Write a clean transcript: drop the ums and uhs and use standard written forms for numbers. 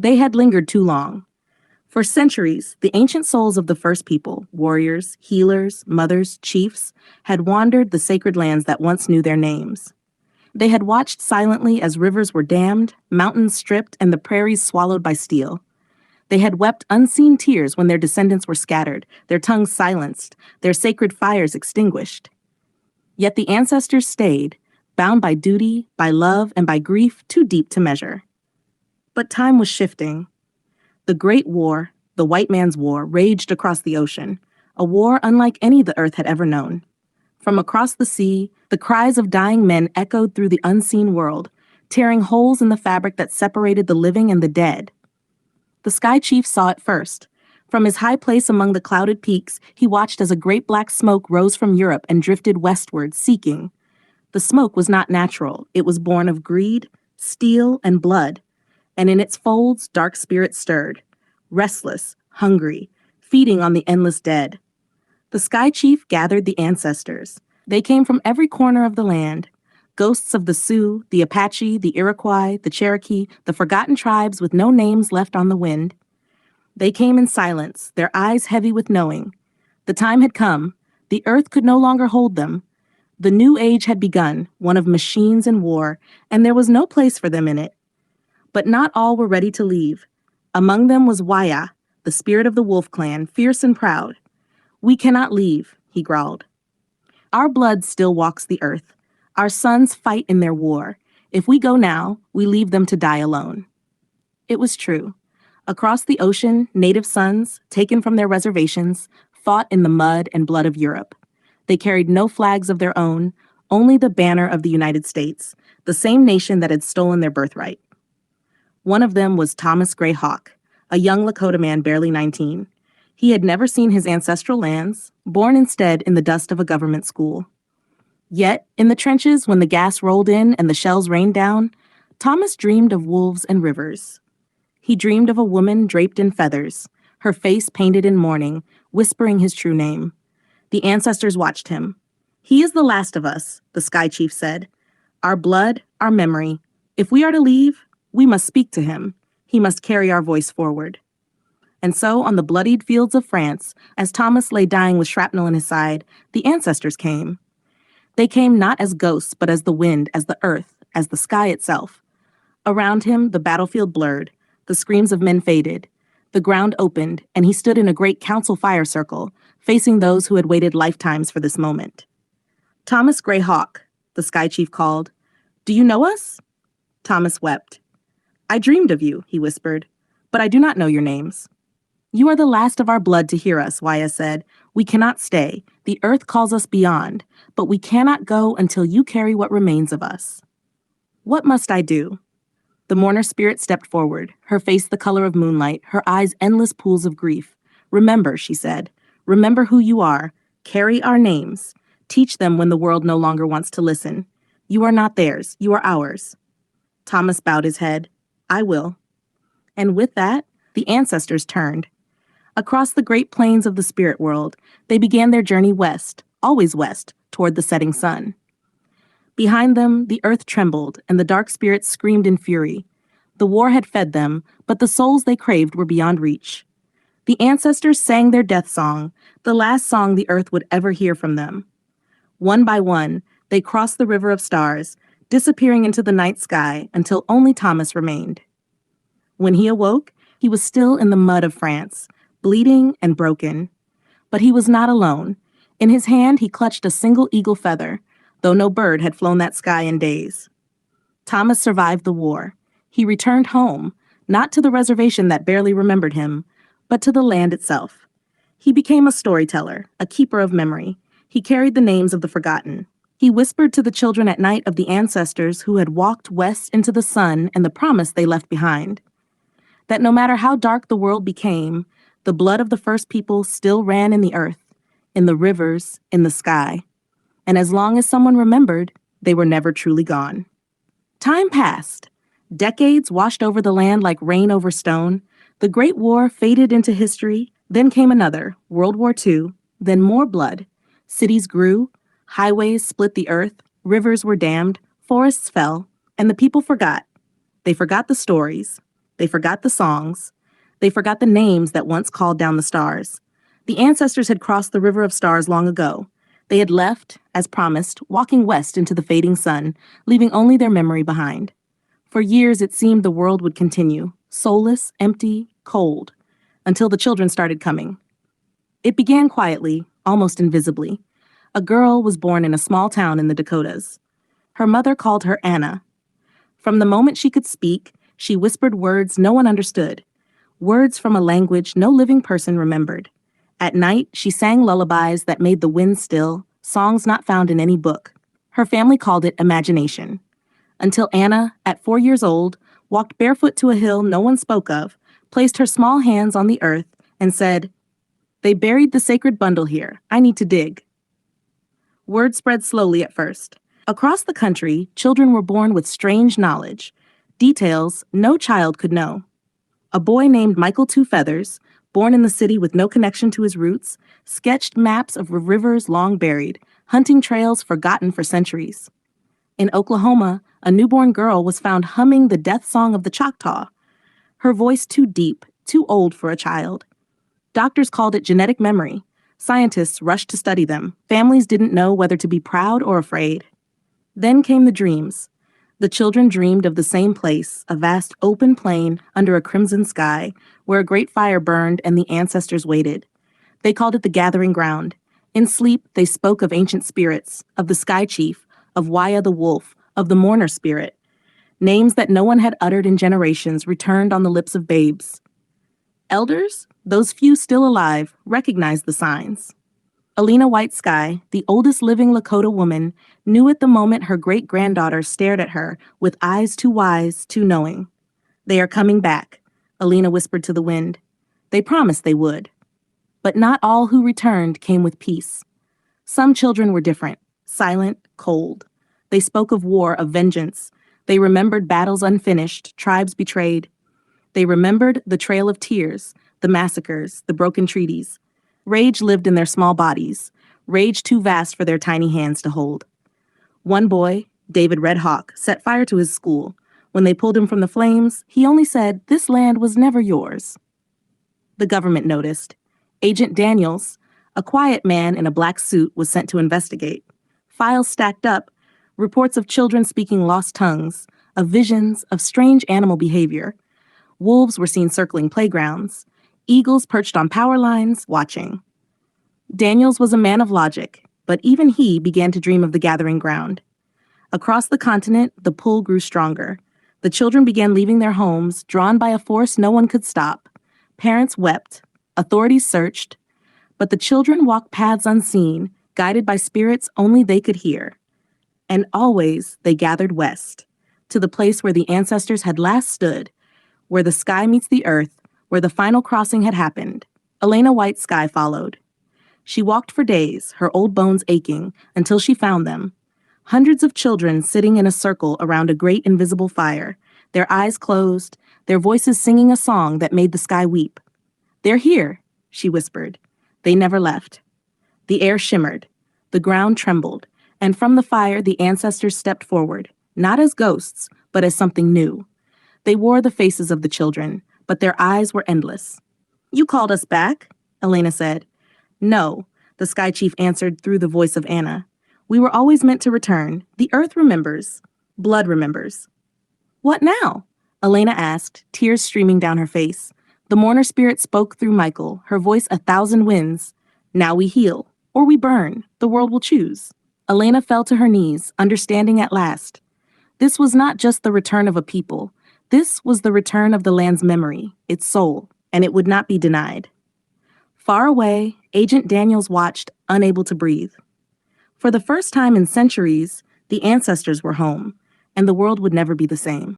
They had lingered too long. For centuries, the ancient souls of the first people, warriors, healers, mothers, chiefs, had wandered the sacred lands that once knew their names. They had watched silently as rivers were dammed, mountains stripped, and the prairies swallowed by steel. They had wept unseen tears when their descendants were scattered, their tongues silenced, their sacred fires extinguished. Yet the ancestors stayed, bound by duty, by love, and by grief too deep to measure. But time was shifting. The Great War, the white man's war, raged across the ocean, a war unlike any the earth had ever known. From across the sea, the cries of dying men echoed through the unseen world, tearing holes in the fabric that separated the living and the dead. The Sky Chief saw it first. From his high place among the clouded peaks, he watched as a great black smoke rose from Europe and drifted westward, seeking. The smoke was not natural. It was born of greed, steel, and blood. And in its folds, dark spirits stirred, restless, hungry, feeding on the endless dead. The Sky Chief gathered the ancestors. They came from every corner of the land. Ghosts of the Sioux, the Apache, the Iroquois, the Cherokee, the forgotten tribes with no names left on the wind. They came in silence, their eyes heavy with knowing. The time had come. The earth could no longer hold them. The new age had begun, one of machines and war, and there was no place for them in it. But not all were ready to leave. Among them was Waya, the spirit of the wolf clan, fierce and proud. "We cannot leave," he growled. "Our blood still walks the earth. Our sons fight in their war. If we go now, we leave them to die alone." It was true. Across the ocean, native sons, taken from their reservations, fought in the mud and blood of Europe. They carried no flags of their own, only the banner of the United States, the same nation that had stolen their birthright. One of them was Thomas Gray Hawk, a young Lakota man barely 19. He had never seen his ancestral lands, born instead in the dust of a government school. Yet, in the trenches when the gas rolled in and the shells rained down, Thomas dreamed of wolves and rivers. He dreamed of a woman draped in feathers, her face painted in mourning, whispering his true name. The ancestors watched him. "He is the last of us," the Sky Chief said. "Our blood, our memory. If we are to leave, we must speak to him. He must carry our voice forward." And so, on the bloodied fields of France, as Thomas lay dying with shrapnel in his side, the ancestors came. They came not as ghosts, but as the wind, as the earth, as the sky itself. Around him, the battlefield blurred, the screams of men faded. The ground opened, and he stood in a great council fire circle, facing those who had waited lifetimes for this moment. "Thomas Gray Hawk," the Sky Chief called. "Do you know us?" Thomas wept. "I dreamed of you," he whispered, "but I do not know your names." "You are the last of our blood to hear us," Waya said. "We cannot stay. The earth calls us beyond, but we cannot go until you carry what remains of us." "What must I do?" The mourner spirit stepped forward, her face the color of moonlight, her eyes endless pools of grief. "Remember," she said. "Remember who you are. Carry our names. Teach them when the world no longer wants to listen. You are not theirs. You are ours." Thomas bowed his head. "I will." And with that, the ancestors turned. Across the great plains of the spirit world, they began their journey west, always west, toward the setting sun. Behind them, the earth trembled, and the dark spirits screamed in fury. The war had fed them, but the souls they craved were beyond reach. The ancestors sang their death song, the last song the earth would ever hear from them. One by one, they crossed the river of stars, disappearing into the night sky until only Thomas remained. When he awoke, he was still in the mud of France, bleeding and broken. But he was not alone. In his hand, he clutched a single eagle feather, though no bird had flown that sky in days. Thomas survived the war. He returned home, not to the reservation that barely remembered him, but to the land itself. He became a storyteller, a keeper of memory. He carried the names of the forgotten. He whispered to the children at night of the ancestors who had walked west into the sun and the promise they left behind. That no matter how dark the world became, the blood of the first people still ran in the earth, in the rivers, in the sky. And as long as someone remembered, they were never truly gone. Time passed. Decades washed over the land like rain over stone. The Great War faded into history. Then came another, World War II, then more blood. Cities grew, highways split the earth, rivers were dammed, forests fell, and the people forgot. They forgot the stories. They forgot the songs. They forgot the names that once called down the stars. The ancestors had crossed the river of stars long ago. They had left, as promised, walking west into the fading sun, leaving only their memory behind. For years it seemed the world would continue, soulless, empty, cold, until the children started coming. It began quietly, almost invisibly. A girl was born in a small town in the Dakotas. Her mother called her Anna. From the moment she could speak, she whispered words no one understood, words from a language no living person remembered. At night, she sang lullabies that made the wind still, songs not found in any book. Her family called it imagination. Until Anna, at 4 years old, walked barefoot to a hill no one spoke of, placed her small hands on the earth, and said, "They buried the sacred bundle here. I need to dig." Word spread slowly at first. Across the country, children were born with strange knowledge, details no child could know. A boy named Michael Two Feathers, born in the city with no connection to his roots, sketched maps of rivers long buried, hunting trails forgotten for centuries. In Oklahoma, a newborn girl was found humming the death song of the Choctaw, her voice too deep, too old for a child. Doctors called it genetic memory. Scientists rushed to study them. Families didn't know whether to be proud or afraid. Then came the dreams. The children dreamed of the same place, a vast open plain under a crimson sky, where a great fire burned and the ancestors waited. They called it the gathering ground. In sleep, they spoke of ancient spirits, of the sky chief, of Waya the wolf, of the mourner spirit. Names that no one had uttered in generations returned on the lips of babes. Elders, those few still alive, recognized the signs. Alina White Sky, the oldest living Lakota woman, knew at the moment her great-granddaughter stared at her with eyes too wise, too knowing. "They are coming back," Alina whispered to the wind. They promised they would. But not all who returned came with peace. Some children were different, silent, cold. They spoke of war, of vengeance. They remembered battles unfinished, tribes betrayed. They remembered the trail of tears, the massacres, the broken treaties. Rage lived in their small bodies, rage too vast for their tiny hands to hold. One boy, David Red Hawk, set fire to his school. When they pulled him from the flames, he only said, "This land was never yours." The government noticed. Agent Daniels, a quiet man in a black suit, was sent to investigate. Files stacked up, reports of children speaking lost tongues, of visions, of strange animal behavior. Wolves were seen circling playgrounds. Eagles perched on power lines, watching. Daniels was a man of logic, but even he began to dream of the gathering ground. Across the continent, the pull grew stronger. The children began leaving their homes, drawn by a force no one could stop. Parents wept. Authorities searched. But the children walked paths unseen, guided by spirits only they could hear. And always they gathered west, to the place where the ancestors had last stood, where the sky meets the earth, where the final crossing had happened. Alina White Sky followed. She walked for days, her old bones aching, until she found them. Hundreds of children sitting in a circle around a great invisible fire, their eyes closed, their voices singing a song that made the sky weep. "They're here," she whispered. They never left. The air shimmered. The ground trembled. And from the fire, the ancestors stepped forward, not as ghosts, but as something new. They wore the faces of the children, but their eyes were endless. "You called us back," Elena said. "No," the Sky Chief answered through the voice of Anna. "We were always meant to return. The earth remembers. Blood remembers." "What now?" Elena asked, tears streaming down her face. The mourner spirit spoke through Michael, her voice 1,000 winds. "Now we heal, or we burn. The world will choose." Elena fell to her knees, understanding at last. This was not just the return of a people. This was the return of the land's memory, its soul, and it would not be denied. Far away, Agent Daniels watched, unable to breathe. For the first time in centuries, the ancestors were home, and the world would never be the same.